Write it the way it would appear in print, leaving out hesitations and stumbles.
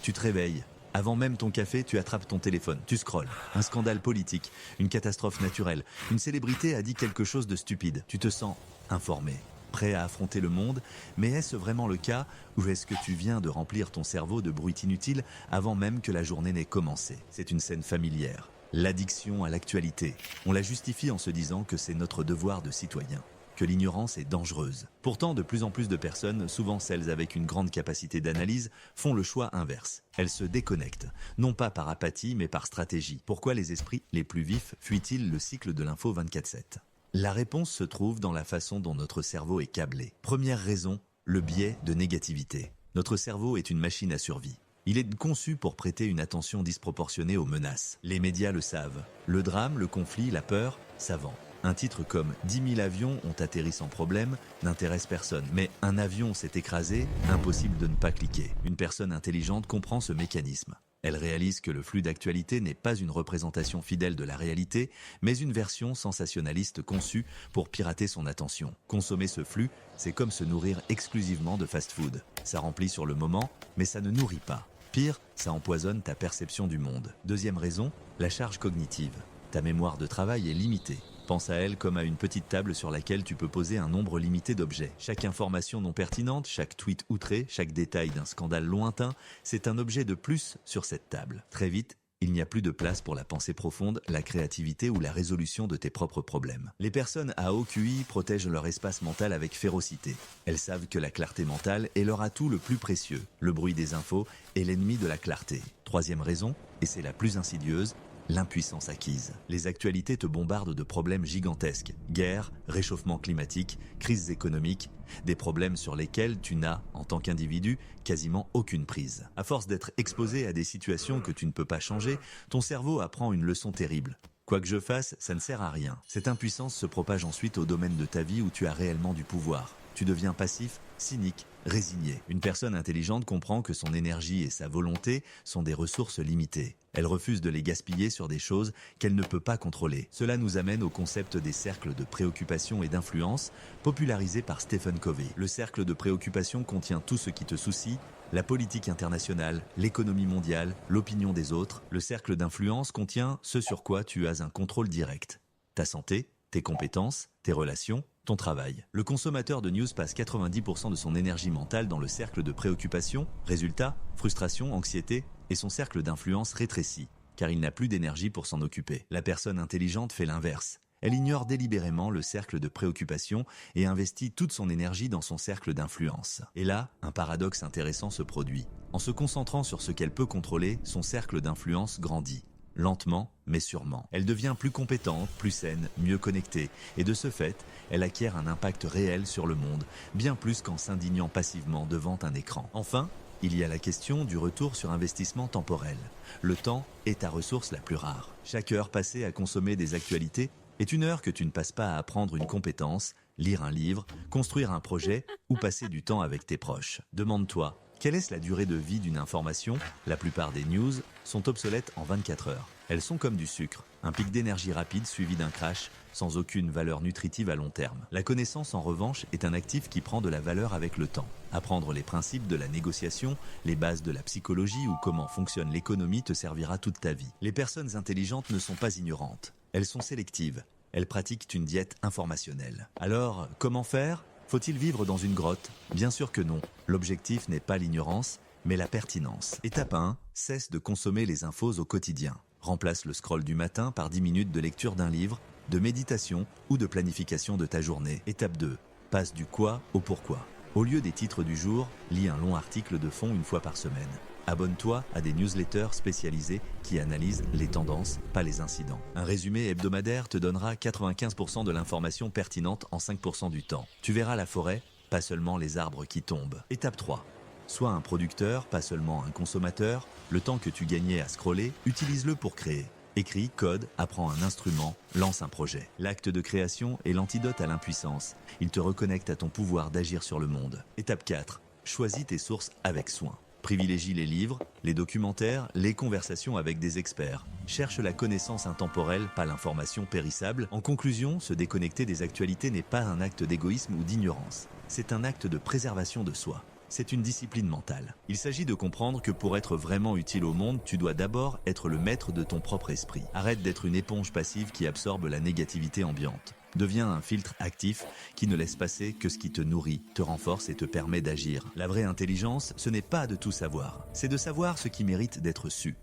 Tu te réveilles. Avant même ton café, tu attrapes ton téléphone, tu scrolles. Un scandale politique, une catastrophe naturelle, une célébrité a dit quelque chose de stupide. Tu te sens informé, prêt à affronter le monde, mais est-ce vraiment le cas ou est-ce que tu viens de remplir ton cerveau de bruit inutile avant même que la journée n'ait commencé? C'est une scène familière. L'addiction à l'actualité. On la justifie en se disant que c'est notre devoir de citoyen, que l'ignorance est dangereuse. Pourtant, de plus en plus de personnes, souvent celles avec une grande capacité d'analyse, font le choix inverse. Elles se déconnectent, non pas par apathie, mais par stratégie. Pourquoi les esprits les plus vifs fuient-ils le cycle de l'info 24/7 ? La réponse se trouve dans la façon dont notre cerveau est câblé. Première raison, le biais de négativité. Notre cerveau est une machine à survie. Il est conçu pour prêter une attention disproportionnée aux menaces. Les médias le savent. Le drame, le conflit, la peur, ça vend. Un titre comme « 10 000 avions ont atterri sans problème » n'intéresse personne. Mais un avion s'est écrasé, impossible de ne pas cliquer. Une personne intelligente comprend ce mécanisme. Elle réalise que le flux d'actualité n'est pas une représentation fidèle de la réalité, mais une version sensationnaliste conçue pour pirater son attention. Consommer ce flux, c'est comme se nourrir exclusivement de fast-food. Ça remplit sur le moment, mais ça ne nourrit pas. Pire, ça empoisonne ta perception du monde. Deuxième raison, la charge cognitive. Ta mémoire de travail est limitée. Pense à elle comme à une petite table sur laquelle tu peux poser un nombre limité d'objets. Chaque information non pertinente, chaque tweet outré, chaque détail d'un scandale lointain, c'est un objet de plus sur cette table. Très vite, il n'y a plus de place pour la pensée profonde, la créativité ou la résolution de tes propres problèmes. Les personnes à haut QI protègent leur espace mental avec férocité. Elles savent que la clarté mentale est leur atout le plus précieux. Le bruit des infos est l'ennemi de la clarté. Troisième raison, et c'est la plus insidieuse, l'impuissance acquise. Les actualités te bombardent de problèmes gigantesques. Guerre, réchauffement climatique, crises économiques, des problèmes sur lesquels tu n'as, en tant qu'individu, quasiment aucune prise. À force d'être exposé à des situations que tu ne peux pas changer, ton cerveau apprend une leçon terrible. Quoi que je fasse, ça ne sert à rien. Cette impuissance se propage ensuite au domaine de ta vie où tu as réellement du pouvoir. Tu deviens passif, cynique, résigné. Une personne intelligente comprend que son énergie et sa volonté sont des ressources limitées. Elle refuse de les gaspiller sur des choses qu'elle ne peut pas contrôler. Cela nous amène au concept des cercles de préoccupation et d'influence, popularisé par Stephen Covey. Le cercle de préoccupation contient tout ce qui te soucie, la politique internationale, l'économie mondiale, l'opinion des autres. Le cercle d'influence contient ce sur quoi tu as un contrôle direct. Ta santé, tes compétences, tes relations, ton travail. Le consommateur de news passe 90% de son énergie mentale dans le cercle de préoccupation. Résultat, frustration, anxiété, et son cercle d'influence rétrécit, car il n'a plus d'énergie pour s'en occuper. La personne intelligente fait l'inverse. Elle ignore délibérément le cercle de préoccupation et investit toute son énergie dans son cercle d'influence. Et là, un paradoxe intéressant se produit. En se concentrant sur ce qu'elle peut contrôler, son cercle d'influence grandit. Lentement, mais sûrement. Elle devient plus compétente, plus saine, mieux connectée, et de ce fait, elle acquiert un impact réel sur le monde, bien plus qu'en s'indignant passivement devant un écran. Enfin, il y a la question du retour sur investissement temporel. Le temps est ta ressource la plus rare. Chaque heure passée à consommer des actualités est une heure que tu ne passes pas à apprendre une compétence, lire un livre, construire un projet ou passer du temps avec tes proches. Demande-toi, quelle est la durée de vie d'une information? La plupart des news sont obsolètes en 24 heures. Elles sont comme du sucre, un pic d'énergie rapide suivi d'un crash, sans aucune valeur nutritive à long terme. La connaissance, en revanche, est un actif qui prend de la valeur avec le temps. Apprendre les principes de la négociation, les bases de la psychologie ou comment fonctionne l'économie te servira toute ta vie. Les personnes intelligentes ne sont pas ignorantes. Elles sont sélectives. Elles pratiquent une diète informationnelle. Alors, comment faire ? Faut-il vivre dans une grotte? Bien sûr que non. L'objectif n'est pas l'ignorance, mais la pertinence. Étape 1, cesse de consommer les infos au quotidien. Remplace le scroll du matin par 10 minutes de lecture d'un livre, de méditation ou de planification de ta journée. Étape 2, passe du quoi au pourquoi. Au lieu des titres du jour, lis un long article de fond une fois par semaine. Abonne-toi à des newsletters spécialisés qui analysent les tendances, pas les incidents. Un résumé hebdomadaire te donnera 95% de l'information pertinente en 5% du temps. Tu verras la forêt, pas seulement les arbres qui tombent. Étape 3. Sois un producteur, pas seulement un consommateur. Le temps que tu gagnais à scroller, utilise-le pour créer. Écris, code, apprends un instrument, lance un projet. L'acte de création est l'antidote à l'impuissance. Il te reconnecte à ton pouvoir d'agir sur le monde. Étape 4. Choisis tes sources avec soin. Privilégie les livres, les documentaires, les conversations avec des experts. Cherche la connaissance intemporelle, pas l'information périssable. En conclusion, se déconnecter des actualités n'est pas un acte d'égoïsme ou d'ignorance. C'est un acte de préservation de soi. C'est une discipline mentale. Il s'agit de comprendre que pour être vraiment utile au monde, tu dois d'abord être le maître de ton propre esprit. Arrête d'être une éponge passive qui absorbe la négativité ambiante. Deviens un filtre actif qui ne laisse passer que ce qui te nourrit, te renforce et te permet d'agir. La vraie intelligence, ce n'est pas de tout savoir, c'est de savoir ce qui mérite d'être su.